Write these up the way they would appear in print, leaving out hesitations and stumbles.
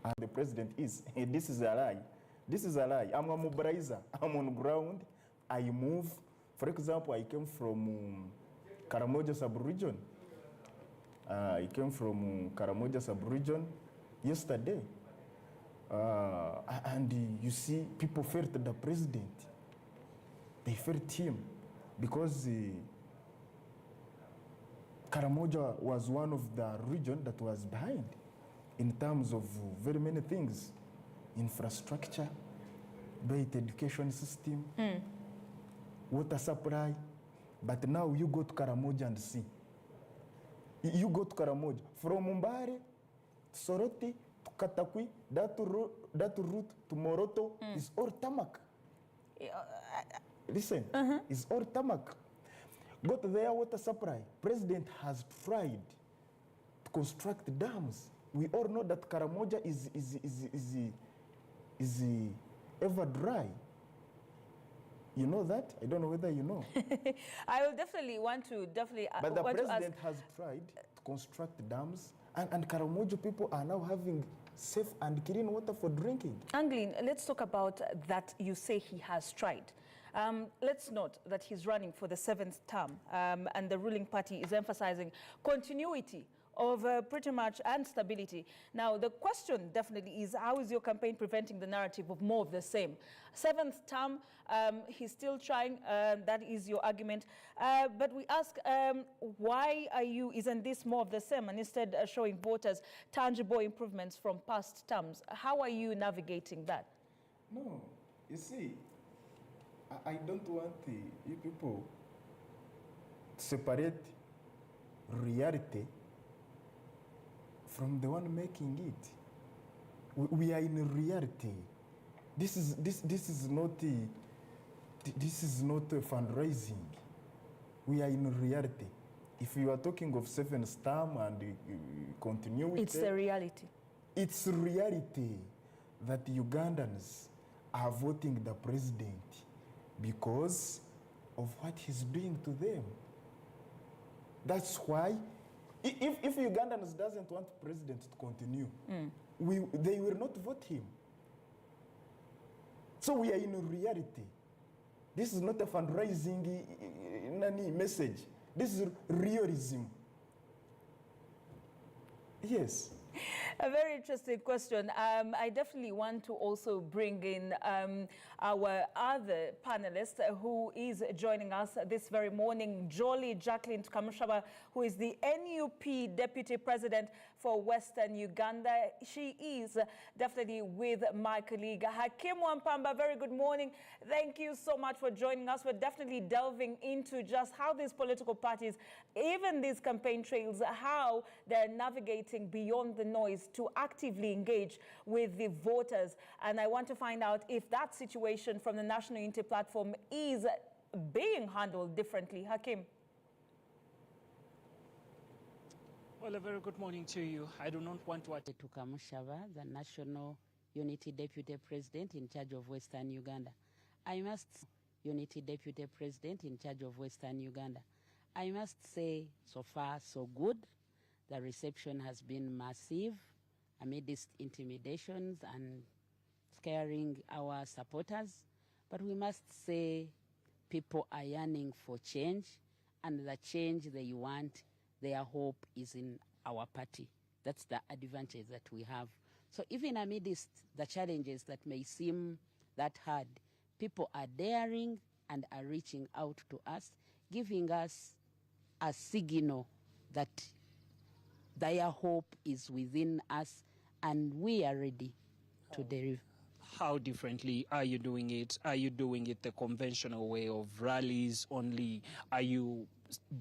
and the president is. This is a lie. This is a lie. I'm a mobilizer. I'm on ground. I move. For example, I came from Karamoja sub-region. I came from Karamoja sub-region yesterday. And you see, people felt the president. They felt him because Karamoja was one of the region that was behind in terms of very many things. Infrastructure, great education system, water supply. But now you go to Karamoja and see. You go to Karamoja. From Mbare, to Soroti, to Katakwi, that route to Moroto is all tarmac. Listen, it's all tarmac. Go to their water supply. President has tried to construct dams. We all know that Karamoja is ever dry. You know that? I don't know whether you know. I will definitely want to But the president has tried to construct dams, and Karamoja people are now having safe and clean water for drinking. Anglin, let's talk about that. You say he has tried. Let's note that he's running for the 7th term, and the ruling party is emphasizing continuity of pretty much and stability. Now, the question definitely is, how is your campaign preventing the narrative of more of the same? 7th term, he's still trying, that is your argument. But we ask, why isn't this more of the same, and instead showing voters tangible improvements from past terms? How are you navigating that? No, you see, I don't want you people to separate reality from the one making it. We are in reality. This is not a fundraising. We are in reality. If you are talking of 7th term and continuity, it's the reality. It's reality that Ugandans are voting the president because of what he's doing to them. That's why, if Ugandans doesn't want the president to continue, they will not vote him. So we are in reality. This is not a fundraising message. This is realism. Yes. A very interesting question. I definitely want to also bring in our other panelist who is joining us this very morning, Jolly Jacqueline Kamushaba, who is the NUP Deputy President for Western Uganda. She is definitely with my colleague, Hakim Wampamba. Very good morning. Thank you so much for joining us. We're definitely delving into just how these political parties, even these campaign trails, how they're navigating beyond the noise to actively engage with the voters. And I want to find out if that situation from the National Unity Platform is being handled differently. Hakim. Well, a very good morning to you. I do not want to... To Kamushaba, the National Unity Deputy President in charge of Western Uganda. I must Unity Deputy President in charge of Western Uganda. I must say, so far, so good. The reception has been massive amidst intimidations and scaring our supporters. But we must say people are yearning for change, and the change they want, their hope is in our party. That's the advantage that we have. So even amidst the challenges that may seem that hard, people are daring and are reaching out to us, giving us a signal that their hope is within us, and we are ready to deliver. How differently are you doing it? Are you doing it the conventional way of rallies only? Are you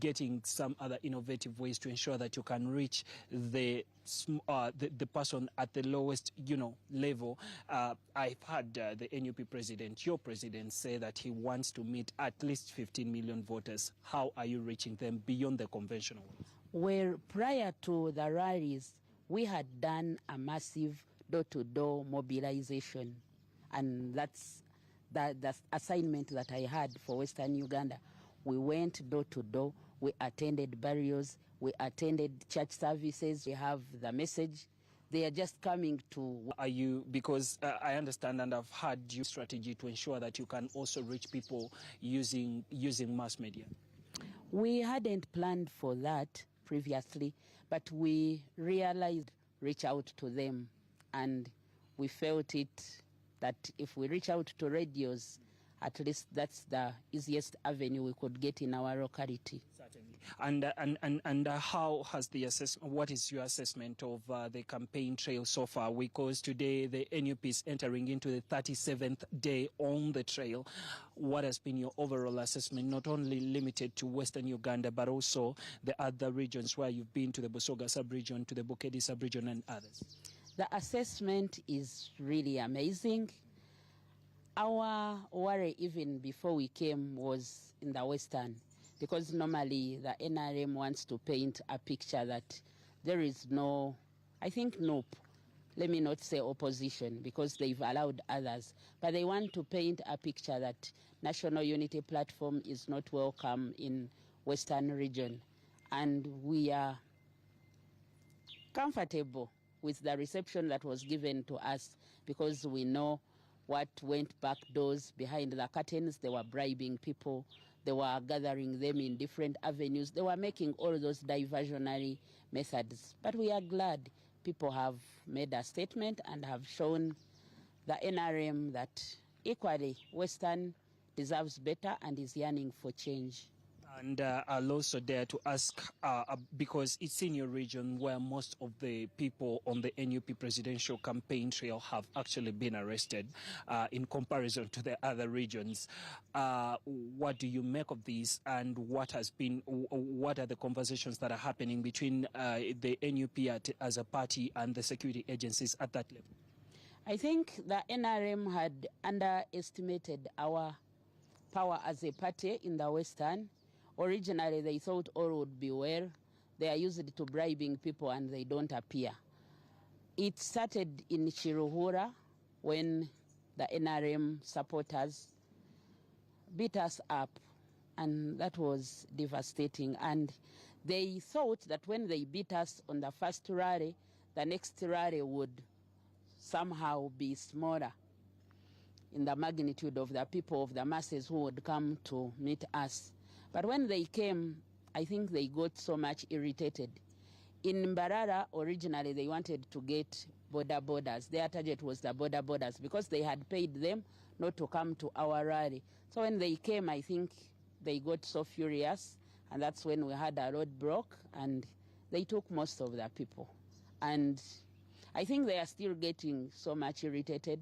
getting some other innovative ways to ensure that you can reach the person at the lowest, level? I've heard the NUP president, your president, say that he wants to meet at least 15 million voters. How are you reaching them beyond the conventional ways? Well, prior to the rallies, we had done a massive door-to-door mobilization, and that's the assignment that I had for Western Uganda. We went door-to-door, we attended burials, we attended church services. We have the message They are just coming to... Are you, because I understand and I've had your strategy to ensure that you can also reach people using mass media. We hadn't planned for that previously, but we realized reach out to them, and we felt it that if we reach out to radios, at least that's the easiest avenue we could get in our locality. Certainly. And how has the assessment, what is your assessment of the campaign trail so far? Because today the NUP is entering into the 37th day on the trail. What has been your overall assessment, not only limited to Western Uganda, but also the other regions where you've been, to the Busoga sub-region, to the Bukedi sub-region and others? The assessment is really amazing. Our worry even before we came was in the Western, because normally the NRM wants to paint a picture that there is no, I think nope, let me not say opposition, because they've allowed others, but they want to paint a picture that National Unity Platform is not welcome in Western region. And we are comfortable with the reception that was given to us, because we know what went back doors behind the curtains. They were bribing people. They were gathering them in different avenues. They were making all those diversionary methods. But we are glad people have made a statement and have shown the NRM that equally Western deserves better and is yearning for change. And I'll also dare to ask, because it's in your region where most of the people on the NUP presidential campaign trail have actually been arrested in comparison to the other regions. What do you make of this, and what are the conversations that are happening between the NUP as a party and the security agencies at that level? I think the NRM had underestimated our power as a party in the Western. Originally, they thought all would be well. They are used to bribing people and they don't appear. It started in Chiruhura when the NRM supporters beat us up, and that was devastating. And they thought that when they beat us on the first rally, the next rally would somehow be smaller in the magnitude of the people, of the masses who would come to meet us. But when they came, I think they got so much irritated. In Mbarara, originally they wanted to get border borders. Their target was the border borders because they had paid them not to come to our rally. So when they came, I think they got so furious, and that's when we had a roadblock, and they took most of the people. And I think they are still getting so much irritated.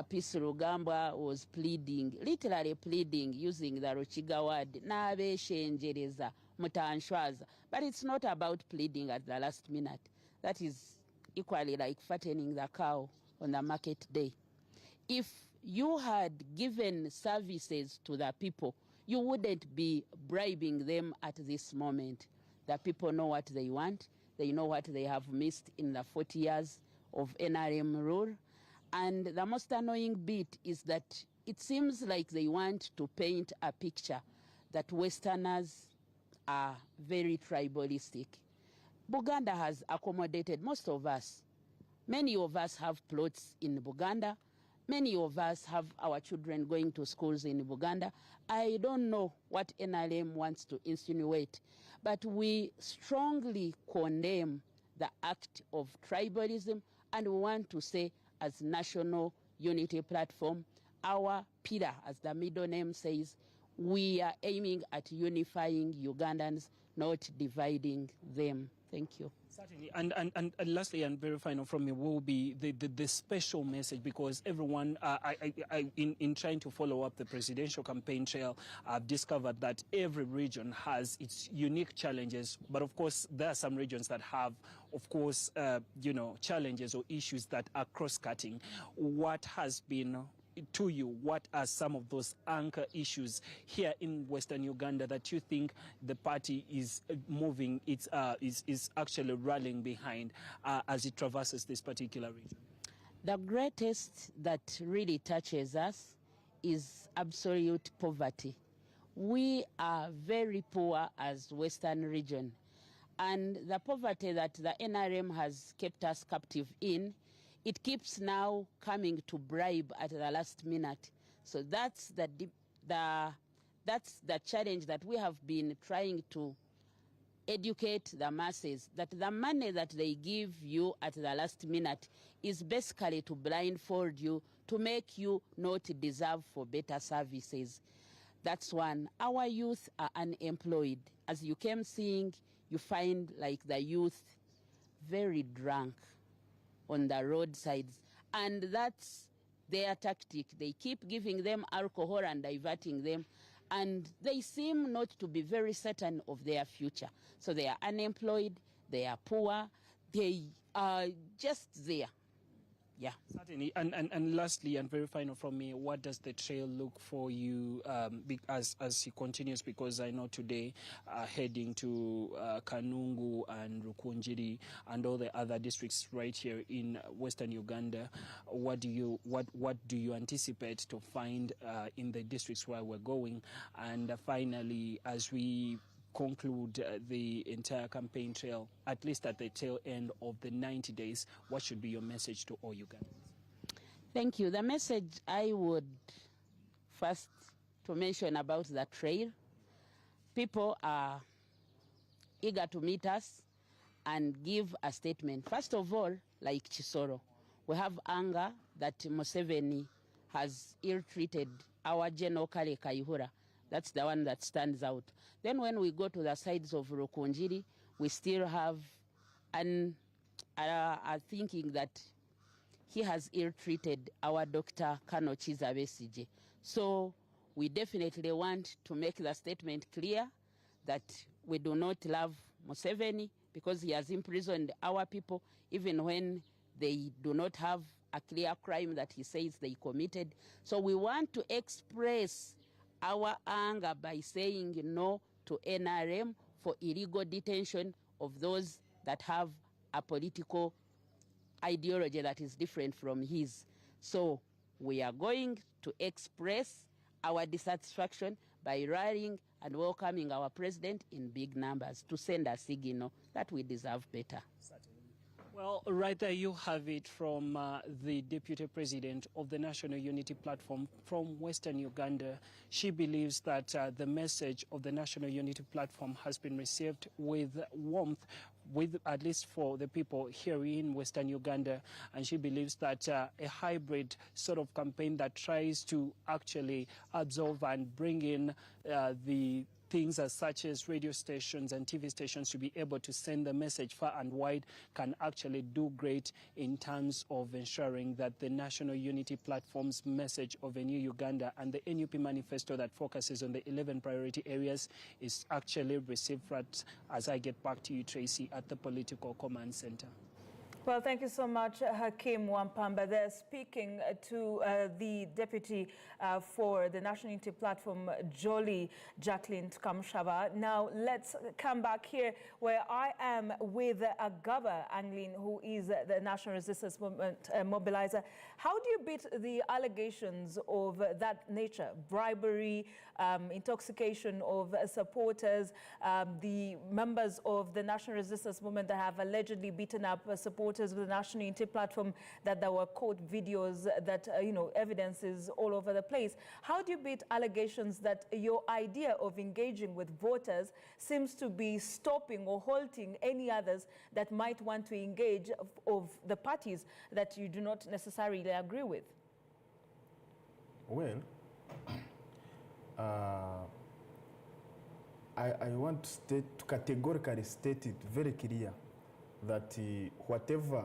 Peace Rugamba was pleading, literally pleading, using the Ruchiga word, "Nabeshenjereza mutanshwaza." But it's not about pleading at the last minute. That is equally like fattening the cow on the market day. If you had given services to the people, you wouldn't be bribing them at this moment. The people know what they want. They know what they have missed in the 40 years of NRM rule. And the most annoying bit is that it seems like they want to paint a picture that Westerners are very tribalistic. Buganda has accommodated most of us. Many of us have plots in Buganda. Many of us have our children going to schools in Buganda. I don't know what NRM wants to insinuate, but we strongly condemn the act of tribalism, and we want to say, as National Unity Platform, our pillar, as the middle name says, we are aiming at unifying Ugandans, not dividing them. Thank you. Certainly. And lastly, and very final from me, will be the special message, because everyone, in trying to follow up the presidential campaign trail, I've discovered that every region has its unique challenges. But of course, there are some regions that have, of course, challenges or issues that are cross-cutting. What has been, to you, what are some of those anchor issues here in Western Uganda that you think the party is moving, is actually rallying behind as it traverses this particular region? The greatest that really touches us is absolute poverty. We are very poor as Western region. And the poverty that the NRM has kept us captive in, it keeps now coming to bribe at the last minute. So that's that's the challenge that we have been trying to educate the masses, that the money that they give you at the last minute is basically to blindfold you, to make you not deserve for better services. That's one. Our youth are unemployed. As you came seeing, you find like the youth very drunk on the roadsides. And that's their tactic. They keep giving them alcohol and diverting them. And they seem not to be very certain of their future. So they are unemployed, they are poor, they are just there. Yeah. Certainly. And lastly, and very final from me, what does the trail look for you as he continues? Because I know today heading to Kanungu and Rukunjiri and all the other districts right here in Western Uganda, what do you anticipate to find in the districts where we're going? And finally, as we conclude the entire campaign trail, at least at the tail end of the 90 days, what should be your message to all Ugandans? Thank you. The message I would first to mention about the trail, people are eager to meet us and give a statement. First of all, like Chisoro, we have anger that Museveni has ill-treated our General Kale Kayihura. That's the one that stands out. Then when we go to the sides of Rukunjiri, we still have a thinking that he has ill-treated our Dr. Kano Chiza Besije. So we definitely want to make the statement clear that we do not love Museveni because he has imprisoned our people, even when they do not have a clear crime that he says they committed. So we want to express our anger by saying no to NRM for illegal detention of those that have a political ideology that is different from his. So we are going to express our dissatisfaction by rallying and welcoming our president in big numbers to send a signal that we deserve better. Well, right there you have it from the Deputy President of the National Unity Platform from Western Uganda. She believes that the message of the National Unity Platform has been received with warmth, at least for the people here in Western Uganda. And she believes that a hybrid sort of campaign that tries to actually absorb and bring in the things as such as radio stations and TV stations to be able to send the message far and wide can actually do great in terms of ensuring that the National Unity Platform's message of a new Uganda and the NUP manifesto that focuses on the 11 priority areas is actually received right as I get back to you, Tracy, at the Political Command Center. Well, thank you so much, Hakeem Wampamba. They're speaking to the deputy for the National Unity Platform, Jolly Jacqueline Kamshaba. Now, let's come back here where I am with Agaba Anglin, who is the National Resistance Movement mobilizer. How do you beat the allegations of that nature? Bribery, intoxication of supporters, the members of the National Resistance Movement that have allegedly beaten up supporters of the National Unity Platform, that there were court videos, that, evidence is all over the place. How do you beat allegations that your idea of engaging with voters seems to be stopping or halting any others that might want to engage of the parties that you do not necessarily agree with? Well, I want to categorically state it very clear that whatever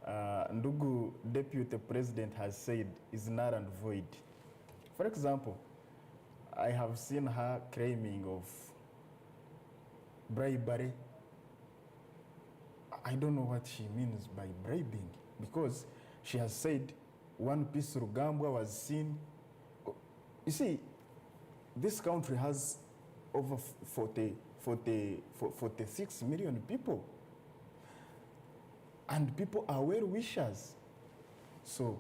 Ndugu Deputy President has said is null and void. For example, I have seen her claiming of bribery. I don't know what she means by bribing, because she has said one piece Rugambwa was seen. You see, this country has over 46 million people. And people are well-wishers. So,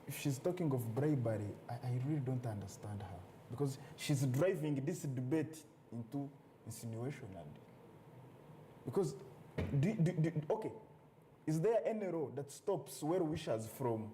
if she's talking of bribery, I really don't understand her. Because she's driving this debate into insinuation. And because, okay, is there any law that stops well-wishers from